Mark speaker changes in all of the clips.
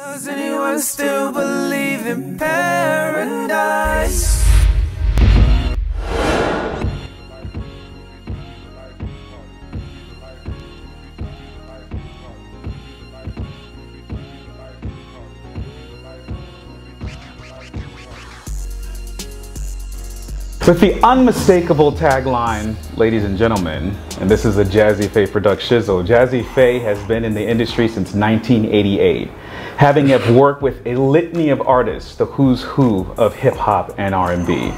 Speaker 1: Does anyone still believe in paradise?
Speaker 2: With the unmistakable tagline, ladies and gentlemen, and this is a Jazzy Faye product shizzle, Jazzy Faye has been in the industry since 1988, having worked with a litany of artists, the who's who of hip hop and R&B.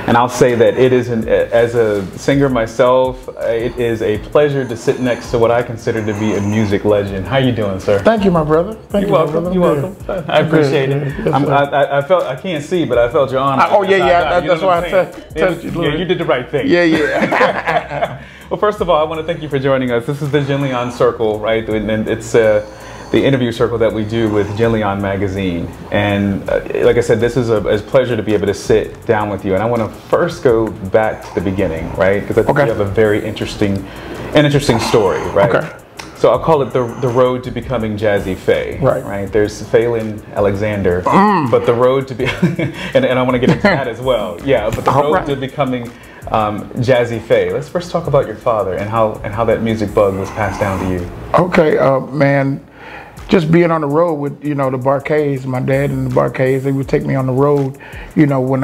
Speaker 2: And I'll say that it is, as a singer myself, it is a pleasure to sit next to what I consider to be a music legend. How you doing, sir?
Speaker 3: Thank you, my brother. Thank you,
Speaker 2: welcome. You're welcome. I appreciate it.
Speaker 3: Yes,
Speaker 2: I felt, I can't see, but I felt your honor.
Speaker 3: Oh yeah. That's why I touched you.
Speaker 2: Yeah, you did the right thing.
Speaker 3: Yeah.
Speaker 2: Well, first of all, I want to thank you for joining us. This is the Jenleeion Circle, right? And it's the interview circle that we do with Jenleeion magazine. And like I said, this is a pleasure to be able to sit down with you. And I want to first go back to the beginning, right? Because I think you have a very interesting story, right? Okay. So I'll call it the road to becoming Jazzy Faye. Right. There's Phelan Alexander, but the road to be, and I want to get into that as well. Yeah, but the road to becoming Jazzy Faye. Let's first talk about your father and how that music bug was passed down to you.
Speaker 3: Okay, man. Just being on the road with, the Barcades, my dad and the Barcades, they would take me on the road, when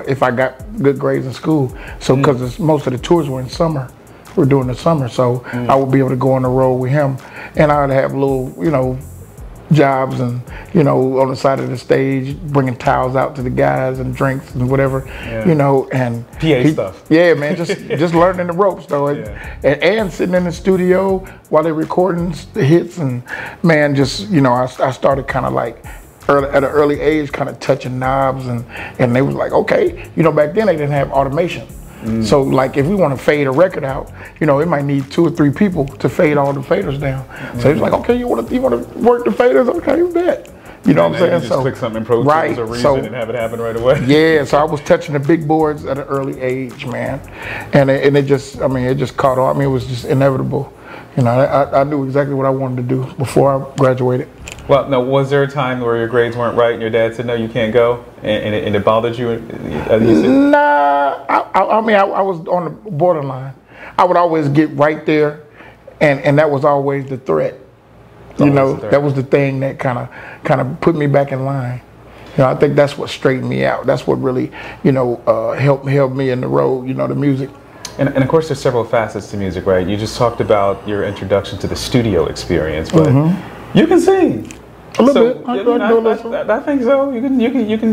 Speaker 3: if I got good grades in school. So, because most of the tours were in summer, we're doing the summer, so I would be able to go on the road with him, and I would have little, jobs and, on the side of the stage, bringing towels out to the guys and drinks and whatever, and
Speaker 2: PA stuff.
Speaker 3: Yeah, man, just learning the ropes though, and sitting in the studio while they're recording the hits, and man, just I started kind of like at an early age, kind of touching knobs, and they was like, okay, back then they didn't have automation. So like if we want to fade a record out, it might need 2 or 3 people to fade all the faders down. So it's like, okay, you want to work the faders? Okay, you bet. You know what I'm saying?
Speaker 2: You just click something in Pro Tools or Reason and have it happen right away.
Speaker 3: Yeah, so I was touching the big boards at an early age, man, and it just caught on. I mean, it was just inevitable. I knew exactly what I wanted to do before I graduated.
Speaker 2: Well, now, was there a time where your grades weren't right and your dad said, no, you can't go, and it bothered you?
Speaker 3: Nah, I mean, I was on the borderline. I would always get right there, and that was always the threat. That was the thing that kind of put me back in line. I think that's what straightened me out. That's what really, helped me in the road, the music.
Speaker 2: And of course, there's several facets to music, right? You just talked about your introduction to the studio experience, but you can sing.
Speaker 3: A little bit. I
Speaker 2: think so. You can.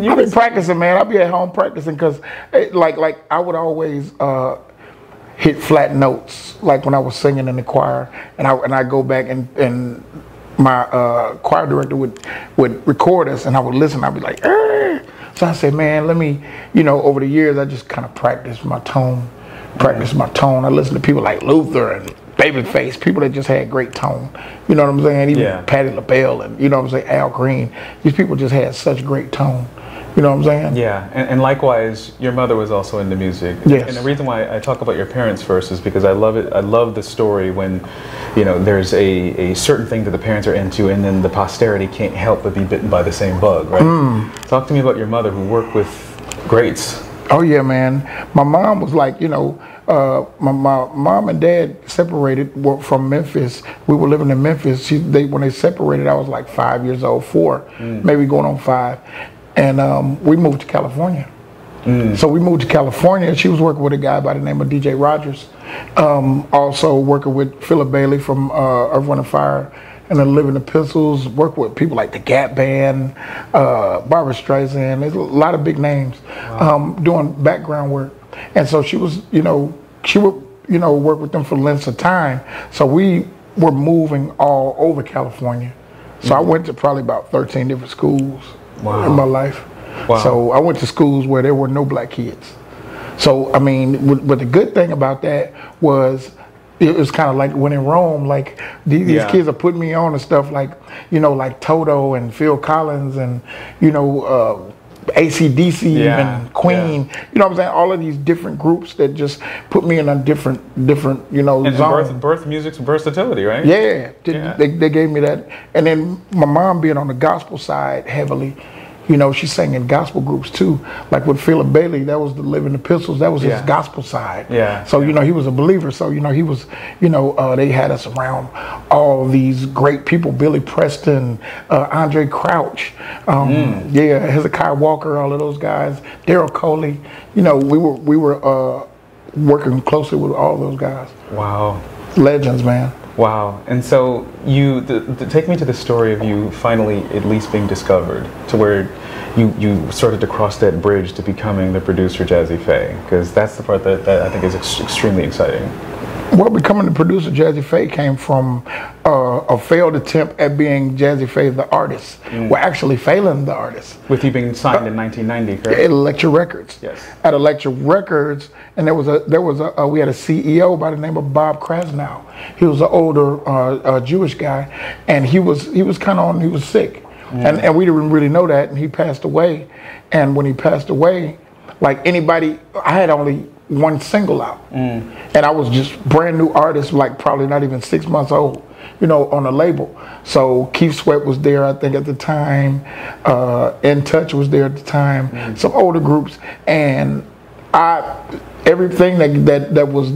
Speaker 3: I've been practicing, man. I'll be at home practicing because, like I would always hit flat notes, like when I was singing in the choir, and I go back and my choir director would record us, and I would listen. I'd be like, eh. So I said, man, let me, over the years, I just kind of practiced my tone. I listened to people like Luther and Babyface, people that just had great tone. You know what I'm saying? Even Patti LaBelle and, Al Green. These people just had such great tone. You know what I'm saying?
Speaker 2: Yeah, and likewise, your mother was also into music.
Speaker 3: Yes.
Speaker 2: And the reason why I talk about your parents first is because I love it. I love the story when, there's a certain thing that the parents are into, and then the posterity can't help but be bitten by the same bug, right? Talk to me about your mother who worked with greats.
Speaker 3: Oh yeah, man. My mom was like, my mom and dad separated from Memphis. We were living in Memphis. When they separated, I was like 5 years old, 4, maybe going on 5. And we moved to California. So we moved to California. She was working with a guy by the name of DJ Rogers. Also working with Philip Bailey from Earth, Wind & Fire. And then Living Epistles, work with people like the Gap Band, Barbra Streisand. There's a lot of big names doing background work. And so she was, she would, work with them for lengths of time. So we were moving all over California. So I went to probably about 13 different schools in my life. So I went to schools where there were no black kids. So, I mean, but the good thing about that was, it was kind of like when in Rome, like these kids are putting me on and stuff like, like Toto and Phil Collins and, AC/DC, even Queen. You know what I'm saying? All of these different groups that just put me in a different you know,
Speaker 2: and
Speaker 3: zone.
Speaker 2: birth music's versatility, right?
Speaker 3: Yeah, they gave me that. And then my mom being on the gospel side heavily, you know, she sang in gospel groups too. Like with Philip Bailey, that was the Living Epistles. That was his gospel side. Yeah. So you know, he was a believer. So you know, he was, you know, they had us around all these great people: Billy Preston, Andre Crouch, Hezekiah Walker, all of those guys, Daryl Coley. You know, we were working closely with all those guys.
Speaker 2: Wow.
Speaker 3: Legends, man.
Speaker 2: Wow. And so you take me to the story of you finally at least being discovered, to where you started to cross that bridge to becoming the producer Jazzy Faye, because that's the part that I think is extremely exciting.
Speaker 3: Well, becoming the producer Jazzy Faye came from a failed attempt at being Jazzy Faye the artist. Well, actually Phelan the artist.
Speaker 2: With you being signed in 1990, correct?
Speaker 3: At Electric Records.
Speaker 2: Yes. At
Speaker 3: Electric Records, and we had a CEO by the name of Bob Krasnow. He was an older Jewish guy, and he was sick, and we didn't really know that, and he passed away. And when he passed away, like anybody, I had only one single out, and I was just brand new artist, like probably not even 6 months old, you know, on a label. So Keith Sweat was there, I think, at the time. In Touch was there at the time. Some older groups, and everything that was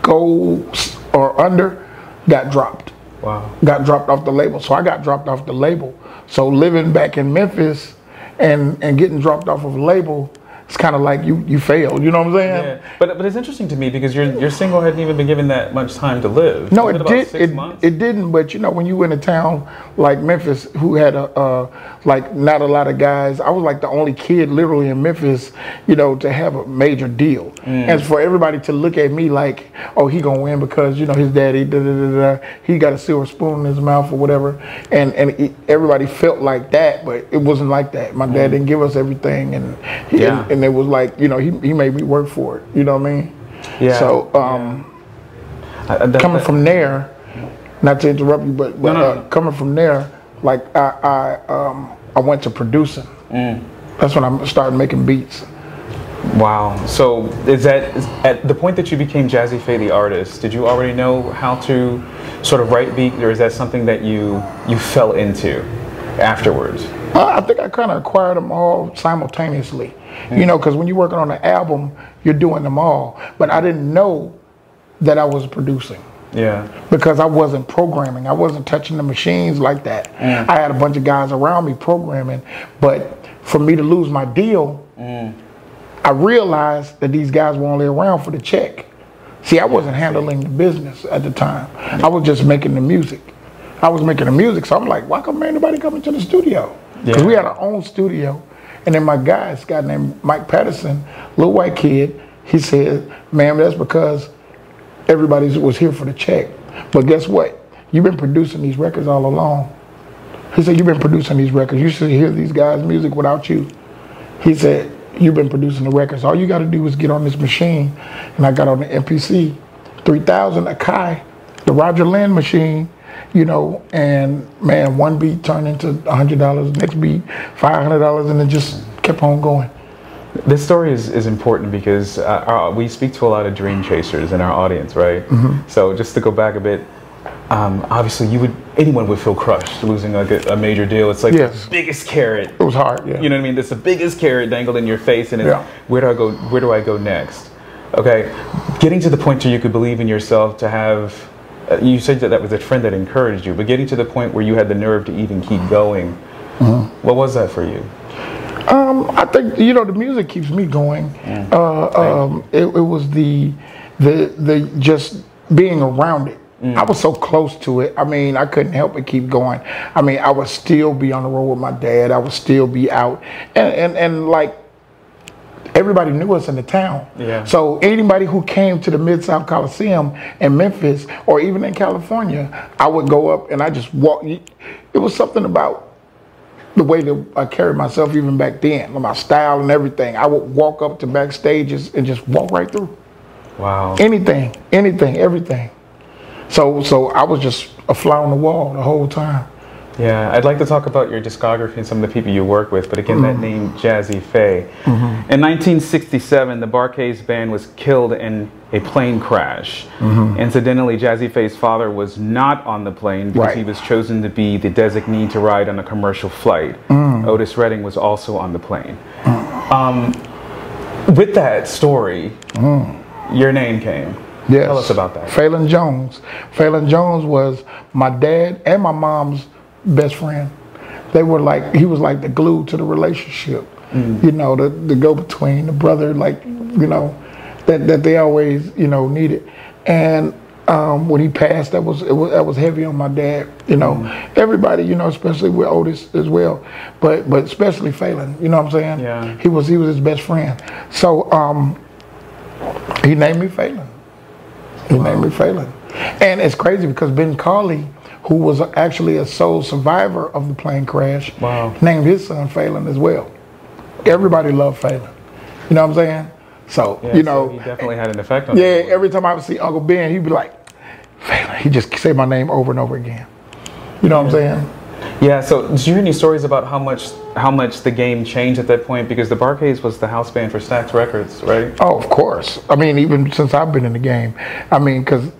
Speaker 3: gold or under got dropped.
Speaker 2: Wow.
Speaker 3: Got dropped off the label. So I got dropped off the label. So living back in Memphis and getting dropped off of a label, it's kind of like you failed, you know what I'm saying?
Speaker 2: Yeah. But it's interesting to me because your single hadn't even been given that much time to live.
Speaker 3: No, it did. It didn't. But you know, when you in a town like Memphis, who had like not a lot of guys, I was like the only kid literally in Memphis, you know, to have a major deal, and for everybody to look at me like, oh, he gonna win because you know his daddy, he got a silver spoon in his mouth or whatever, and everybody felt like that, but it wasn't like that. My dad didn't give us everything, and it was like, you know, he made me work for it. You know what I mean? Yeah. So coming from there, not to interrupt you, but coming from there, like I went to producing. That's when I started making beats.
Speaker 2: Wow. So is at the point that you became Jazzy Faye the artist, did you already know how to sort of write beats, or is that something that you fell into afterwards?
Speaker 3: I think I kind of acquired them all simultaneously, you know, because when you're working on an album, you're doing them all. But I didn't know that I was producing. Yeah. Because I wasn't programming. I wasn't touching the machines like that. I had a bunch of guys around me programming. But for me to lose my deal, I realized that these guys were only around for the check. See, I wasn't handling the business at the time. I was just making the music. I was making the music, so I'm like, why come ain't nobody coming to the studio? Because we had our own studio. And then my guy, this guy named Mike Patterson, little white kid, he said, ma'am, that's because everybody was here for the check. But guess what? You've been producing these records all along. He said, you've been producing these records. You should hear these guys' music without you. He said, you've been producing the records. All you got to do is get on this machine. And I got on the MPC 3000 Akai, the Roger Lynn machine. You know, and man, one beat turned into $100, next beat $500, and it just kept on going.
Speaker 2: This story is important because we speak to a lot of dream chasers in our audience, right? So just to go back a bit, obviously anyone would feel crushed losing like a major deal. It's like the biggest carrot.
Speaker 3: It was hard, yeah.
Speaker 2: You know what I mean? It's the biggest carrot dangled in your face, and it's, where do I go next? Okay, getting to the point where you could believe in yourself, to have. You said that was a friend that encouraged you, but getting to the point where you had the nerve to even keep going, what was that for you?
Speaker 3: I think, you know, the music keeps me going. It was the just being around it. I was so close to it. I mean, I couldn't help but keep going. I mean, I would still be on the road with my dad. I would still be out, and like, everybody knew us in the town. So anybody who came to the Mid-South Coliseum in Memphis or even in California, I would go up and I just walk. It was something about the way that I carried myself even back then, my style and everything. I would walk up to backstages and just walk right through. Wow. Anything, everything. So I was just a fly on the wall the whole time.
Speaker 2: Yeah, I'd like to talk about your discography and some of the people you work with, but again, that name, Jazzy Faye. In 1967, the Bar-Kays band was killed in a plane crash. Incidentally, Jazzy Faye's father was not on the plane because he was chosen to be the designee to ride on a commercial flight. Otis Redding was also on the plane. With that story, your name came.
Speaker 3: Yes.
Speaker 2: Tell us about that.
Speaker 3: Phelan Jones. Phelan Jones was my dad and my mom's best friend. They were like, he was like the glue to the relationship. You know, the go-between, the brother, like, you know, that they always, you know, needed. And when he passed, that was heavy on my dad. You know, everybody, you know, especially with Otis as well, but especially Phelan. You know what I'm saying?
Speaker 2: Yeah.
Speaker 3: He was his best friend. So he named me Phelan. He named me Phelan. And it's crazy because Ben Carley, who was actually a sole survivor of the plane crash, named his son Phelan as well. Everybody loved Phelan. You know what I'm saying? So,
Speaker 2: yeah,
Speaker 3: you know.
Speaker 2: So he definitely had an effect on you.
Speaker 3: Yeah, every time I would see Uncle Ben, he'd be like, Phelan. He'd just say my name over and over again. You know what I'm saying?
Speaker 2: Yeah, so did you hear any stories about how much the game changed at that point? Because the Bar-Kays was the house band for Stax Records, right?
Speaker 3: Oh, of course. I mean, even since I've been in the game. I mean, because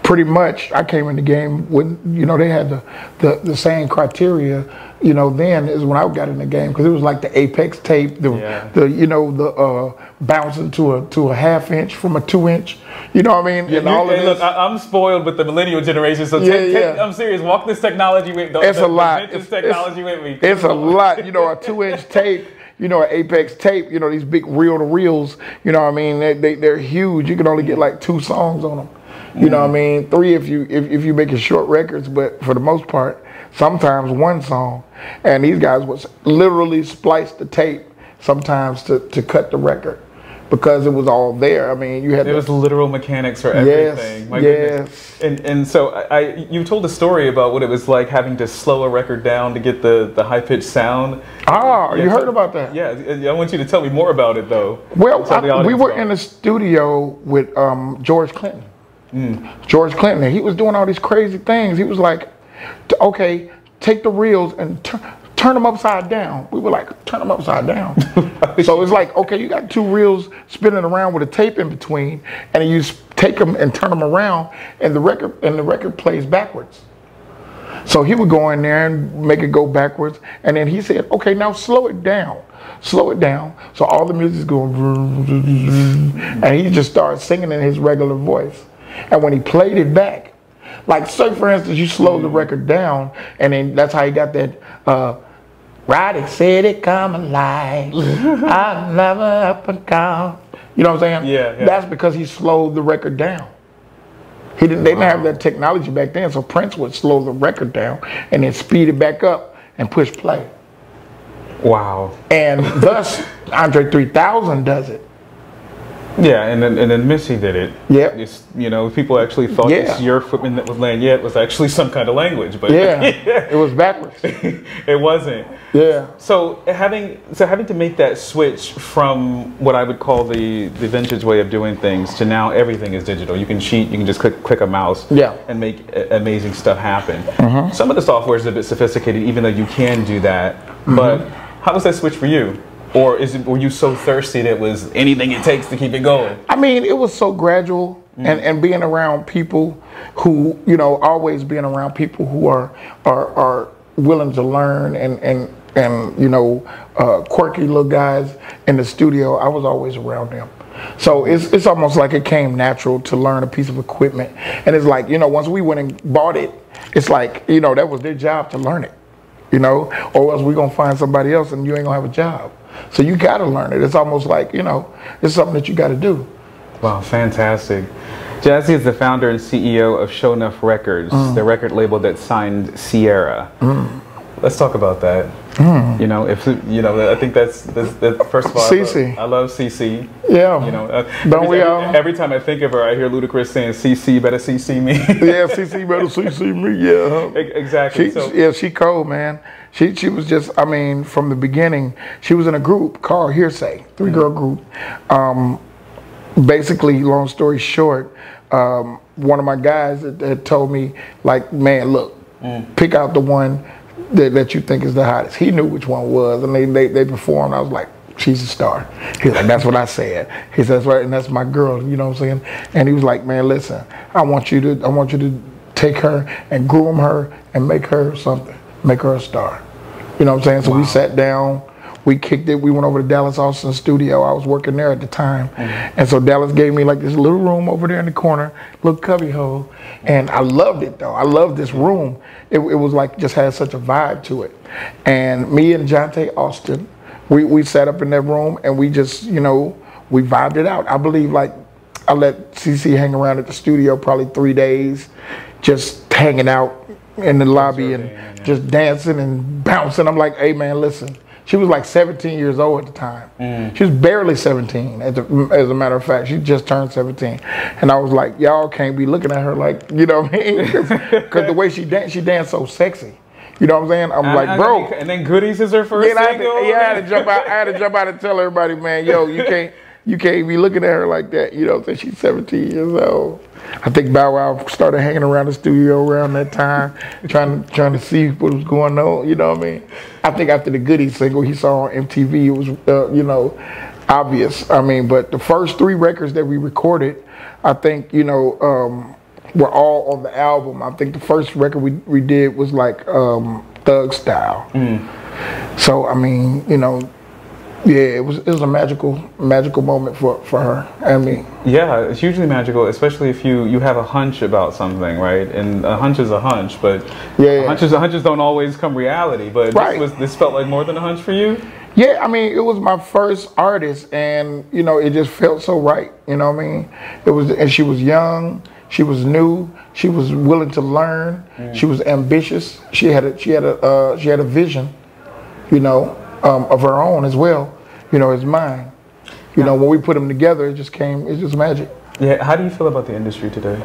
Speaker 3: pretty much I came in the game when, you know, they had the same criteria, you know, then is when I got in the game, because it was like the Apex tape, the you know, the bouncing to a half inch from a 2-inch, you know what I mean? And all of this.
Speaker 2: Look, I'm spoiled with the millennial generation, so I'm serious. Walk this technology with me.
Speaker 3: It's a lot.
Speaker 2: This technology with me.
Speaker 3: It's a lot. You know, a 2-inch tape. You know, an Apex tape. You know, these big reel-to-reels. You know what I mean? They're huge. You can only get like 2 songs on them. You know what I mean? 3 if you making short records, but for the most part, sometimes 1 song. And these guys would literally splice the tape sometimes to cut the record because it was all there. I mean, you had
Speaker 2: was literal mechanics for everything.
Speaker 3: Yes,
Speaker 2: My goodness. And so you told a story about what it was like having to slow a record down to get the high pitched sound.
Speaker 3: You heard about that?
Speaker 2: Yeah, I want you to tell me more about it though.
Speaker 3: Well, we were in the studio with George Clinton. George Clinton, and he was doing all these crazy things. He was like, okay, take the reels and turn them upside down. We were like, turn them upside down. So it's like, okay, you got 2 reels spinning around with a tape in between, and then you take them and turn them around, and the record plays backwards. So he would go in there and make it go backwards, and then he said, okay, now slow it down. Slow it down. So all the music's going, and he just started singing in his regular voice. And when he played it back, like say for instance, you slow the record down, and then that's how he got that, Roddy said it come alive, I'm never up and down. You know what I'm saying?
Speaker 2: Yeah.
Speaker 3: That's because he slowed the record down. They didn't have that technology back then, so Prince would slow the record down and then speed it back up and push play.
Speaker 2: Wow.
Speaker 3: And thus, Andre 3000 does it.
Speaker 2: Yeah, and then Missy did it.
Speaker 3: Yeah.
Speaker 2: You know, people actually thought your equipment that was laying was actually some kind of language, but
Speaker 3: it was backwards.
Speaker 2: It wasn't.
Speaker 3: Yeah.
Speaker 2: So having to make that switch from what I would call the vintage way of doing things to now everything is digital. You can cheat. You can just click a mouse. And make amazing stuff happen. Some of the software is a bit sophisticated, even though you can do that. But how was that switch for you? Or were you so thirsty that it was anything it takes to keep it going? I
Speaker 3: mean, it was so gradual, and being around people who, you know, always being around people who are willing to learn and you know, quirky little guys in the studio. I was always around them. So it's almost like it came natural to learn a piece of equipment. And it's like, you know, once we went and bought it, it's like, you know, that was their job to learn it, you know, or else we're going to find somebody else and you ain't going to have a job. So you got to learn it. It's almost like, you know, it's something that you got to do.
Speaker 2: Wow, fantastic. Jazzy is the founder and CEO of Show Enough Records, the record label that signed Sierra. Let's talk about that. You know, I think that's first of all,
Speaker 3: Cece.
Speaker 2: I love Cece.
Speaker 3: Yeah.
Speaker 2: You know, every time I think of her, I hear Ludacris saying, "Cece, better CC me."
Speaker 3: Yeah, Cece, better CC me. Yeah.
Speaker 2: Exactly.
Speaker 3: She cold, man. She was just, I mean, from the beginning, she was in a group called Hearsay, 3-girl group. Basically, long story short, one of my guys had told me, like, man, look, pick out the one that you think is the hottest. He knew which one was, and they performed. I was like, she's a star. He's like, that's what I said. He says, right, and that's my girl. You know what I'm saying? And he was like, man, listen, I want you to take her and groom her and make her something, make her a star. You know what I'm saying? So we sat down, we kicked it. We went over to Dallas Austin's studio. I was working there at the time, and so Dallas gave me like this little room over there in the corner, little cubby hole, and I loved it though. I loved this room. It was like just had such a vibe to it. And me and Jonte Austin, we sat up in that room and we just, you know, we vibed it out. I believe like I let CC hang around at the studio probably 3 days, just hanging out in the lobby and just dancing and bouncing. I'm like, hey man, listen. She was like 17 years old at the time. She was barely 17, as a matter of fact. She just turned 17. And I was like, y'all can't be looking at her like, you know what I mean? Because the way she danced so sexy. You know what I'm saying? I'm like, bro.
Speaker 2: And then Goodies is her first single?
Speaker 3: I had to jump out and tell everybody, man, yo, you can't be looking at her like that. You know what I'm saying? She's 17 years old. I think Bow Wow started hanging around the studio around that time, trying to see what was going on. You know what I mean? I think after the Goodies single he saw on MTV, it was you know, obvious. I mean, but the first 3 records that we recorded, I think, you know, were all on the album. I think the first record we did was like Thug Style. So I mean, you know. Yeah, it was a magical moment for her and me.
Speaker 2: Yeah, it's hugely magical, especially if you have a hunch about something, right? And a hunch is a hunch, but hunches don't always come reality. But this felt like more than a hunch for you?
Speaker 3: Yeah, I mean, it was my first artist, and you know, it just felt so right. You know what I mean? It was, and she was young, she was new, she was willing to learn, she was ambitious, she had a vision, you know. Of her own as well, you know, as mine. You know, when we put them together, it's just magic.
Speaker 2: Yeah, how do you feel about the industry today?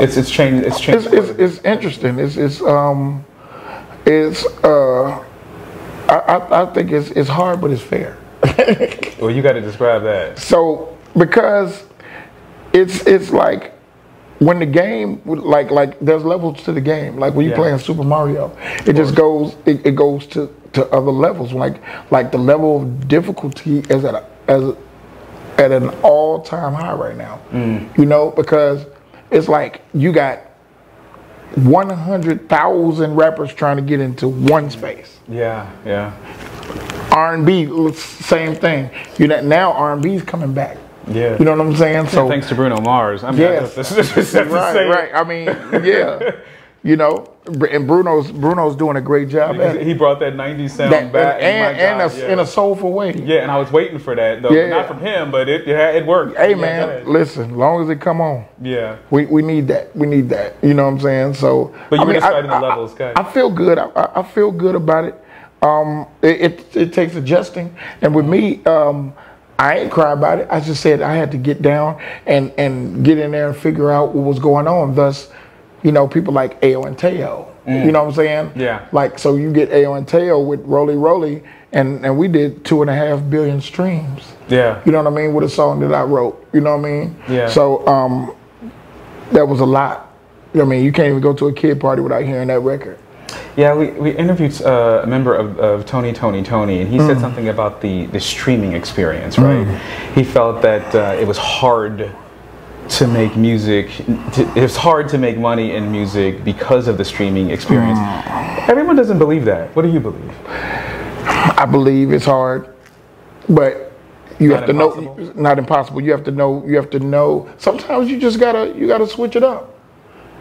Speaker 2: It's changed. It's changed.
Speaker 3: It's interesting. I think it's hard, but it's fair.
Speaker 2: Well, you got to describe that.
Speaker 3: So because it's like when the game like there's levels to the game. Like when you're playing Super Mario, it just goes it goes to other levels. Like the level of difficulty is at an all-time high right now. You know, because it's like you got 100,000 rappers trying to get into one space.
Speaker 2: Yeah.
Speaker 3: R&B, same thing. You know, now R&B is coming back.
Speaker 2: Yeah.
Speaker 3: You know what I'm saying? So
Speaker 2: thanks to Bruno Mars. I mean,
Speaker 3: right. I mean, yeah. You know, and Bruno's doing a great job at it.
Speaker 2: He brought that 90s sound back.
Speaker 3: In a soulful way.
Speaker 2: Yeah, and I was waiting for that, though. Yeah. Not from him, but it worked.
Speaker 3: Hey, man, listen, as long as it come on.
Speaker 2: Yeah.
Speaker 3: We need that. We need that. You know what I'm saying? So,
Speaker 2: but you were describing the levels, guys.
Speaker 3: I feel good. I feel good about it. It takes adjusting. And with me, I ain't cry about it. I just said I had to get down and get in there and figure out what was going on. Thus, you know, people like Ayo and Teo. You know what I'm saying?
Speaker 2: Yeah.
Speaker 3: Like, so you get Ayo and Teo with Rolly Rolly, and we did 2.5 billion streams.
Speaker 2: Yeah.
Speaker 3: You know what I mean? With a song that I wrote. You know what I mean?
Speaker 2: Yeah.
Speaker 3: So that was a lot. I mean, you can't even go to a kid party without hearing that record.
Speaker 2: Yeah, we interviewed a member of Tony, and he said something about the streaming experience, right? He felt that it was hard to make music, it's hard to make money in music because of the streaming experience. Everyone doesn't believe that. What do you believe?
Speaker 3: I believe it's hard, but you have to know, not impossible. You have to know, sometimes you just gotta switch it up.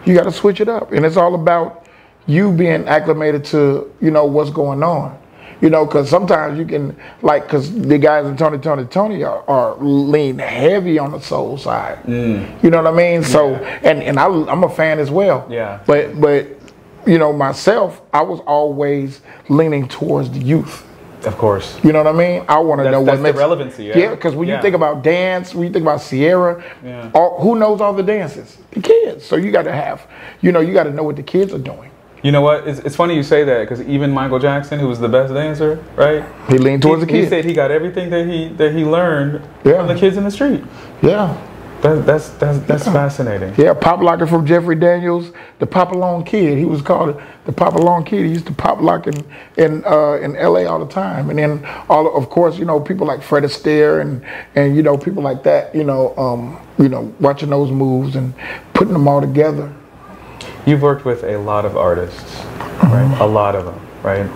Speaker 3: You gotta switch it up, and it's all about you being acclimated to, you know, what's going on. You know, because sometimes you can, like, because the guys in Tony are lean heavy on the soul side. You know what I mean? So, and I'm a fan as well.
Speaker 2: Yeah.
Speaker 3: But you know, myself, I was always leaning towards the youth.
Speaker 2: Of course.
Speaker 3: You know what I mean? I want to know what
Speaker 2: makes the relevancy.
Speaker 3: Yeah, because when you think about dance, when you think about Sierra, who knows all the dances? The kids. So you got to have, you know, you got to know what the kids are doing.
Speaker 2: You know what? It's funny you say that, because even Michael Jackson, who was the best dancer, right?
Speaker 3: He leaned towards the kids.
Speaker 2: He said he got everything that he learned from the kids in the street.
Speaker 3: Yeah.
Speaker 2: That's fascinating.
Speaker 3: Yeah, pop locker from Jeffrey Daniels, the Pop Along Kid. He was called the Pop Along Kid. He used to pop lock in LA all the time. And then of course, you know, people like Fred Astaire and you know, people like that, you know, watching those moves and putting them all together.
Speaker 2: You've worked with a lot of artists, right? A lot of them, right?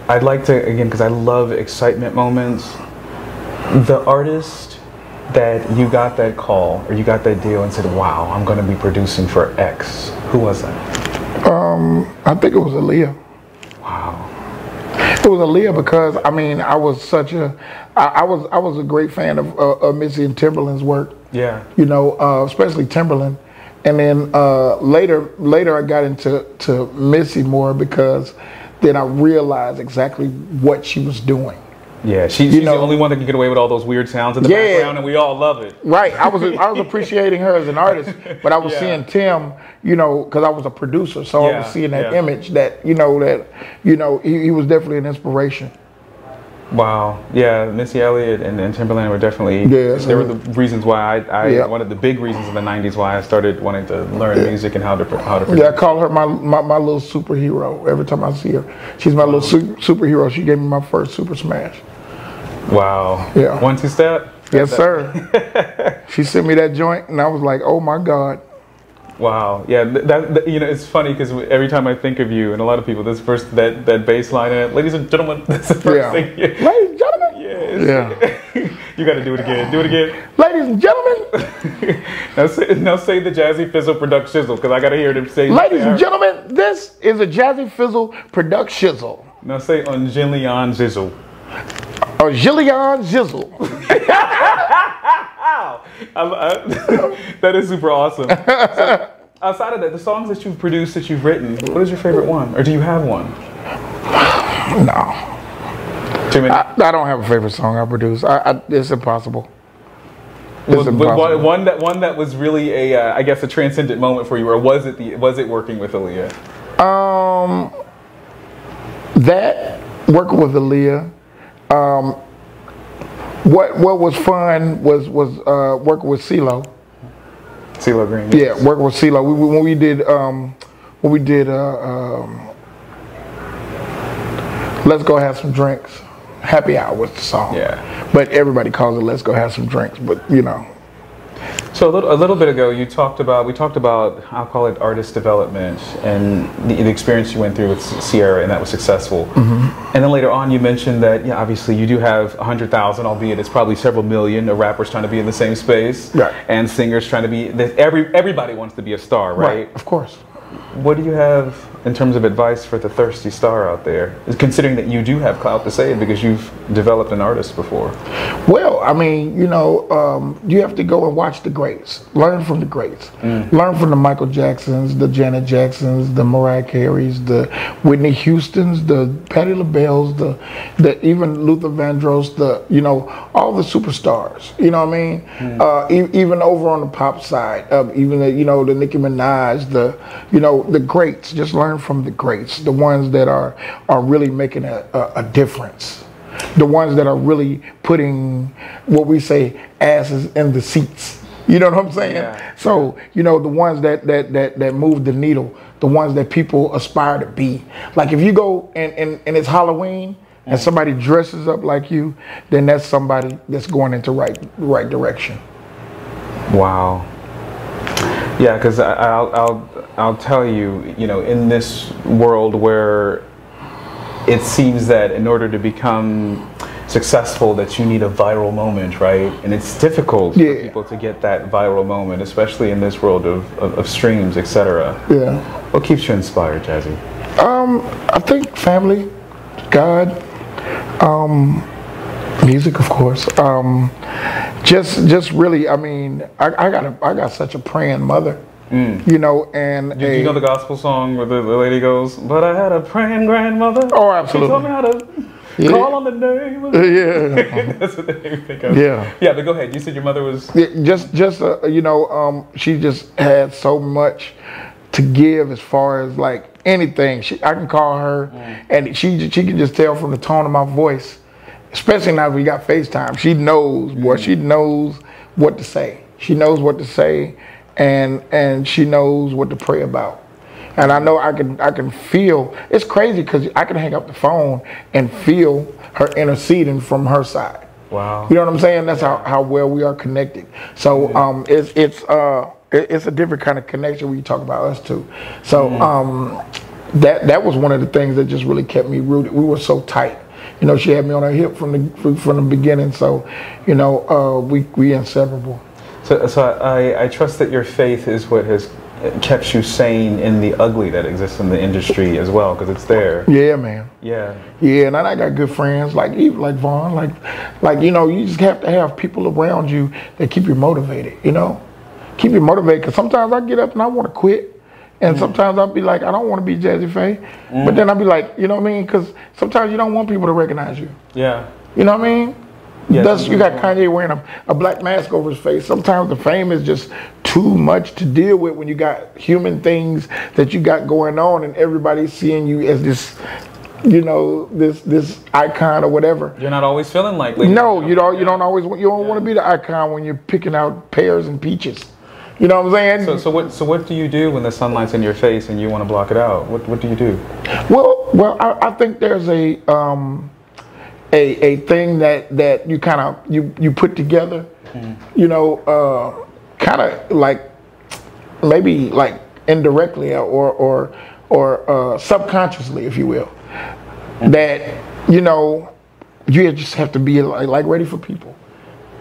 Speaker 2: I'd like to, again, because I love excitement moments, the artist that you got that call or you got that deal and said, wow, I'm going to be producing for X. Who was that?
Speaker 3: I think it was Aaliyah.
Speaker 2: Wow.
Speaker 3: It was Aaliyah because, I mean, I was a great fan of Missy and Timberland's work.
Speaker 2: Yeah.
Speaker 3: You know, especially Timberland. And then later I got into Missy more because then I realized exactly what she was doing.
Speaker 2: Yeah, she's the only one that can get away with all those weird sounds in the background, and we all love it.
Speaker 3: Right. I was appreciating her as an artist, but I was seeing Tim, you know, because I was a producer, so I was seeing that image that he was definitely an inspiration.
Speaker 2: Wow. Yeah, Missy Elliott and Timberland were definitely, they were the reasons why I one of the big reasons in the 90s why I started wanting to learn music and how to produce.
Speaker 3: Yeah, I call her my little superhero every time I see her. She's my little superhero. She gave me my first Super Smash.
Speaker 2: Wow.
Speaker 3: Yeah.
Speaker 2: 1-2 step?
Speaker 3: Yes, sir. She sent me that joint and I was like, oh my God.
Speaker 2: Wow. Yeah, that you know, it's funny because every time I think of you and a lot of people, that bass line, ladies and gentlemen, that's the first thing. Yeah.
Speaker 3: Ladies and gentlemen.
Speaker 2: Yeah. You got to do it again. Do it again.
Speaker 3: Ladies and gentlemen.
Speaker 2: now say the Jazzy Fizzle Product Shizzle because I got to hear them say.
Speaker 3: Ladies and gentlemen, this is a Jazzy Fizzle Product Shizzle.
Speaker 2: Now say on Jenleeion Zizzle.
Speaker 3: Or Jenleeion Zizzle.
Speaker 2: That is super awesome. So, outside of that, the songs that you've produced, that you've written, what is your favorite one? Or do you have one?
Speaker 3: No.
Speaker 2: Too many?
Speaker 3: I don't have a favorite song I produce. It's impossible.
Speaker 2: One that was really I guess a transcendent moment for you, or was it working with Aaliyah?
Speaker 3: That working with Aaliyah. What was fun was working with Cee Lo.
Speaker 2: Cee Lo Green.
Speaker 3: Yes. Yeah, working with Cee Lo. When we did Let's Go Have Some Drinks. Happy Hour was the song.
Speaker 2: Yeah.
Speaker 3: But everybody calls it Let's Go Have Some Drinks. But you know.
Speaker 2: So a little bit ago, we talked about, I'll call it artist development and the experience you went through with Sierra, and that was successful. And then later on, you mentioned that, yeah, obviously you do have 100,000, albeit it's probably several million, of rappers trying to be in the same space, and singers trying to be, everybody wants to be a star, right?
Speaker 3: Of course.
Speaker 2: What do you have in terms of advice for the thirsty star out there, considering that you do have clout to say it because you've developed an artist before?
Speaker 3: Well, I mean, you know, you have to go and watch the greats, learn from the greats, learn from the Michael Jacksons, the Janet Jacksons, the Mariah Careys, the Whitney Houstons, the Patti LaBelle's, the even Luther Vandross, all the superstars. You know what I mean? Even over on the pop side, even the Nicki Minaj, the greats. Just learn from the greats, the ones that are really making a difference, the ones that are really putting what we say asses in the seats. You know what I'm saying?
Speaker 2: Yeah.
Speaker 3: So the ones that move the needle, the ones that people aspire to be. Like if you go and it's Halloween and somebody dresses up like you, then that's somebody that's going into right direction.
Speaker 2: Wow. Yeah, because I'll tell you, in this world where it seems that in order to become successful that you need a viral moment, right? And it's difficult for people to get that viral moment, especially in this world of streams, etc.
Speaker 3: Yeah.
Speaker 2: What keeps you inspired, Jazzy?
Speaker 3: I think family, God, music, of course. Just really, I mean, I got such a praying mother. And
Speaker 2: Did you know the gospel song where the lady goes, "But I had a praying grandmother.
Speaker 3: Oh, absolutely.
Speaker 2: She taught me how to call on the name of That's what they think of.
Speaker 3: Yeah.
Speaker 2: Yeah, but go ahead. You said your mother was
Speaker 3: she just had so much to give as far as like anything. I can call her and she can just tell from the tone of my voice, especially now we got FaceTime. She knows, boy. She knows what to say. She knows what to say, and she knows what to pray about. And I know I can feel. It's crazy because I can hang up the phone and feel her interceding from her side.
Speaker 2: Wow.
Speaker 3: You know what I'm saying? That's how well we are connected. So it's a different kind of connection when you talk about us two. So that was one of the things that just really kept me rooted. We were so tight. You know, she had me on her hip from the beginning. So, you know, we inseparable.
Speaker 2: So I trust that your faith is what has kept you sane in the ugly that exists in the industry as well, because it's there.
Speaker 3: Yeah, man.
Speaker 2: Yeah.
Speaker 3: Yeah, and I got good friends like Vaughn, like you know, you just have to have people around you that keep you motivated. You know, keep you motivated. Because sometimes I get up and I want to quit, and sometimes I'll be like, I don't want to be Jazzy Faye, but then I'll be like, you know what I mean? Because sometimes you don't want people to recognize you.
Speaker 2: Yeah.
Speaker 3: You know what I mean?
Speaker 2: Yeah,
Speaker 3: You got Kanye wearing a black mask over his face. Sometimes the fame is just too much to deal with when you got human things that you got going on and everybody's seeing you as this, you know, this icon or whatever.
Speaker 2: You're not always feeling like.
Speaker 3: No, you don't always want to be the icon when you're picking out pears and peaches. You know what I'm saying?
Speaker 2: So what do you do when the sunlight's in your face and you want to block it out? What do you do?
Speaker 3: Well, I think there's a thing that you kind of you put together, you know, kind of like maybe like indirectly or subconsciously, if you will, that you know you just have to be like ready for people.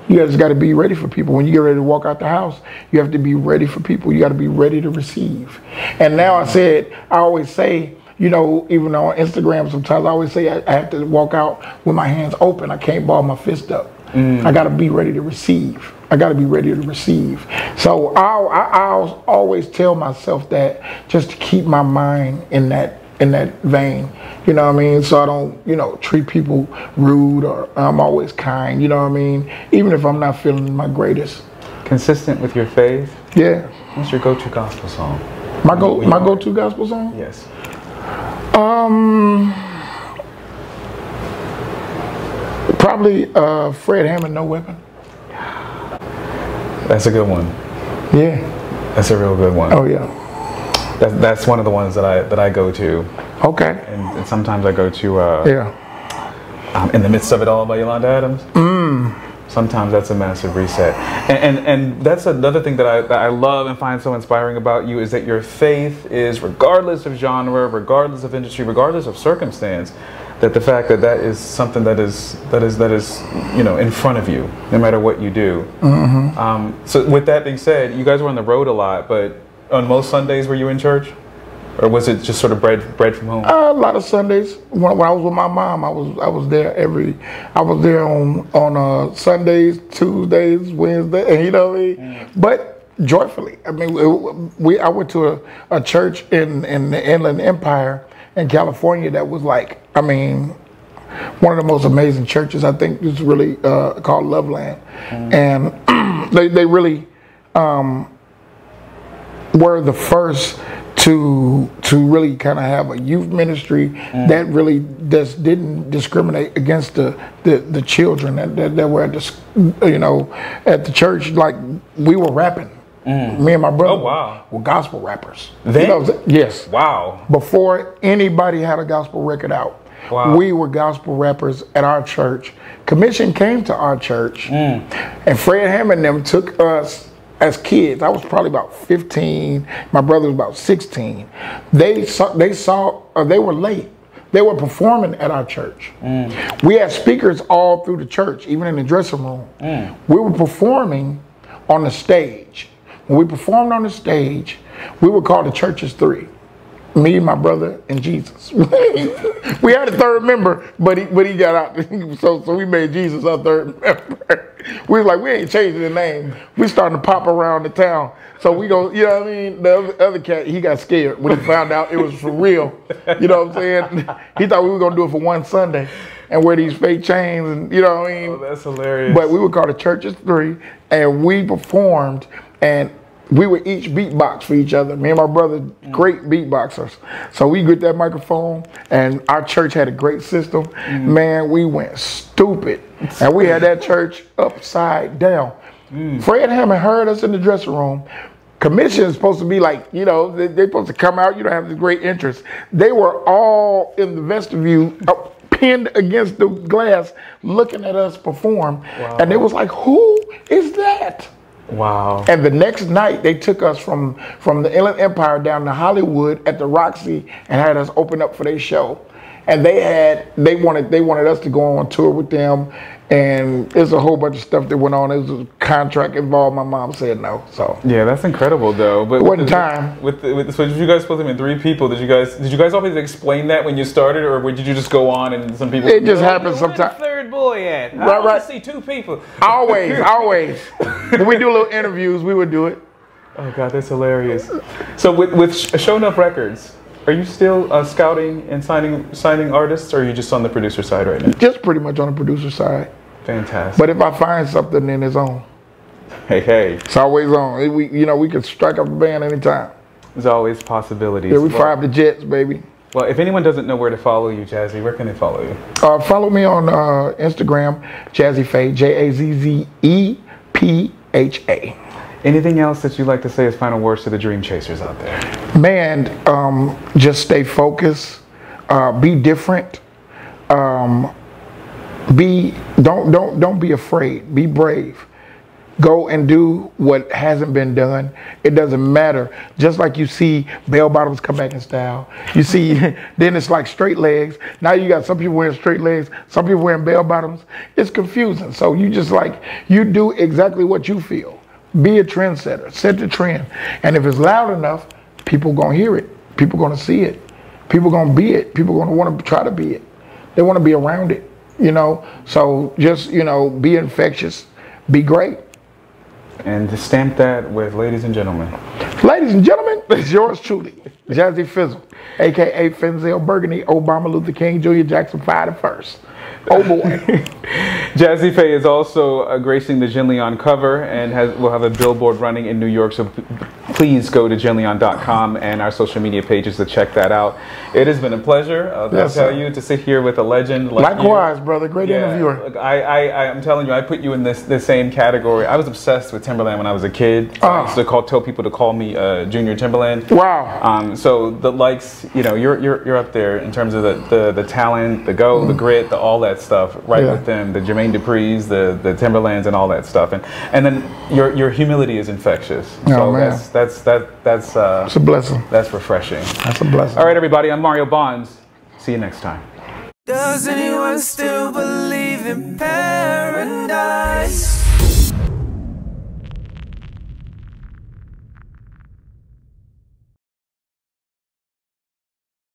Speaker 3: You just got to be ready for people. When you get ready to walk out the house, you have to be ready for people. You got to be ready to receive. And now I always say, you know, even on Instagram, sometimes I always say I have to walk out with my hands open. I can't ball my fist up. I got to be ready to receive. I got to be ready to receive. So I'll always tell myself that just to keep my mind in that vein. You know what I mean? So I don't, you know, treat people rude, or I'm always kind. You know what I mean? Even if I'm not feeling my greatest.
Speaker 2: Consistent with your faith?
Speaker 3: Yeah.
Speaker 2: What's your go-to gospel song?
Speaker 3: My go-to gospel song?
Speaker 2: Yes.
Speaker 3: Probably Fred Hammond, No Weapon.
Speaker 2: That's a good one.
Speaker 3: Yeah.
Speaker 2: That's a real good one.
Speaker 3: Oh yeah.
Speaker 2: That's one of the ones that I go to.
Speaker 3: Okay.
Speaker 2: And sometimes I go to In the Midst of It All by Yolanda Adams. Sometimes that's a massive reset. And that's another thing that I love and find so inspiring about you, is that your faith is, regardless of genre, regardless of industry, regardless of circumstance, that the fact that is something that is you know, in front of you, no matter what you do. So with that being said, you guys were on the road a lot, but on most Sundays were you in church? Or was it just sort of bred from home? A
Speaker 3: lot of Sundays. When I was with my mom, I was there on Sundays, Tuesdays, Wednesdays, you know what I mean? But joyfully. I mean, I went to a church in the Inland Empire in California that was like, I mean, one of the most amazing churches. I think it's really called Loveland. And they really were the first to really kind of have a youth ministry that really just didn't discriminate against the children that were at the, you know, at the church. Like, we were rapping. Me and my brother were gospel rappers.
Speaker 2: Then?
Speaker 3: You know, yes.
Speaker 2: Wow.
Speaker 3: Before anybody had a gospel record out, we were gospel rappers at our church. Commission came to our church, and Fred Hammond and them took us as kids. I was probably about 15. My brother was about 16. They were late. They were performing at our church. We had speakers all through the church, even in the dressing room. We were performing on the stage. When we performed on the stage, we were called the Church's Three. Me, my brother, and Jesus. We had a third member, but he got out. So we made Jesus our third member. We was like, we ain't changing the name. We starting to pop around the town. So we go, you know what I mean? The other cat, he got scared when he found out it was for real. You know what I'm saying? He thought we were gonna do it for one Sunday and wear these fake chains, and you know what I mean?
Speaker 2: Oh, that's hilarious.
Speaker 3: But we were called the Church's Three, and we performed, and we would each beatbox for each other. Me and my brother, great beatboxers. So we get that microphone, and our church had a great system. Man, we went stupid. And we had that church upside down. Fred Hammond heard us in the dressing room. Commission is supposed to be like, you know, they're supposed to come out, you don't have this great interest. They were all in the vestibule, pinned against the glass, looking at us perform.
Speaker 2: Wow.
Speaker 3: And it was like, who is that?
Speaker 2: Wow.
Speaker 3: And the next night, they took us from the Inland Empire down to Hollywood at the Roxy and had us open up for their show. And they wanted us to go on tour with them, and there's a whole bunch of stuff that went on. There was a contract involved. My mom said no. So
Speaker 2: yeah, that's incredible though. But
Speaker 3: it wasn't time.
Speaker 2: So you guys supposed to be 3 people? Did you guys always explain that when you started, or did you just go on and some people?
Speaker 3: It just happens sometimes.
Speaker 2: Where's the third boy at? I
Speaker 3: Right.
Speaker 2: want to see 2 people.
Speaker 3: Always. When we do little interviews, we would do it.
Speaker 2: Oh God, that's hilarious. So with Show Enough Records, are you still scouting and signing artists, or are you just on the producer side right now?
Speaker 3: Just pretty much on the producer side.
Speaker 2: Fantastic.
Speaker 3: But if I find something, then it's on.
Speaker 2: Hey.
Speaker 3: It's always on. We can strike up a band anytime.
Speaker 2: There's always possibilities.
Speaker 3: Yeah, we fire up the jets, baby.
Speaker 2: Well, if anyone doesn't know where to follow you, Jazzy, where can they follow you?
Speaker 3: Follow me on Instagram, Jazzy Faye, JAZZEPHA.
Speaker 2: Anything else that you'd like to say as final words to the dream chasers out there?
Speaker 3: Man, just stay focused. Be different. Don't be afraid. Be brave. Go and do what hasn't been done. It doesn't matter. Just like you see bell bottoms come back in style. You see, then it's like straight legs. Now you got some people wearing straight legs, some people wearing bell bottoms. It's confusing. So you just you do exactly what you feel. Be a trendsetter. Set the trend. And if it's loud enough, people gonna hear it. People gonna see it. People gonna be it. People gonna want to try to be it. They want to be around it. So just be infectious. Be great.
Speaker 2: And to stamp that with ladies and gentlemen.
Speaker 3: Ladies and gentlemen, it's yours truly, Jazzy Fizzle, a.k.a. Fenzel Burgundy, Obama Luther King Jr. Jackson 5 1st. Oh boy.
Speaker 2: Jazzy Faye is also gracing the Jenleeion cover and will have a billboard running in New York. So please go to jenleeion.com and our social media pages to check that out. It has been a pleasure, I'll tell you, to sit here with a legend like
Speaker 3: Likewise,
Speaker 2: you.
Speaker 3: brother. Great interviewer.
Speaker 2: Look, I'm telling you, I put you in this same category. I was obsessed with Timberland when I was a kid. So I used to tell people to call me Junior Timberland.
Speaker 3: Wow.
Speaker 2: So the likes, you're up there in terms of the talent, the the grit, all that stuff, right with them, the Jermaine Dupri's, the Timberlands, and all that stuff, and then your humility is infectious. So that's it's a
Speaker 3: blessing.
Speaker 2: That's refreshing.
Speaker 3: That's a blessing.
Speaker 2: All right, everybody, I'm Mario Bonds. See you next time.
Speaker 1: Does anyone still believe in paradise?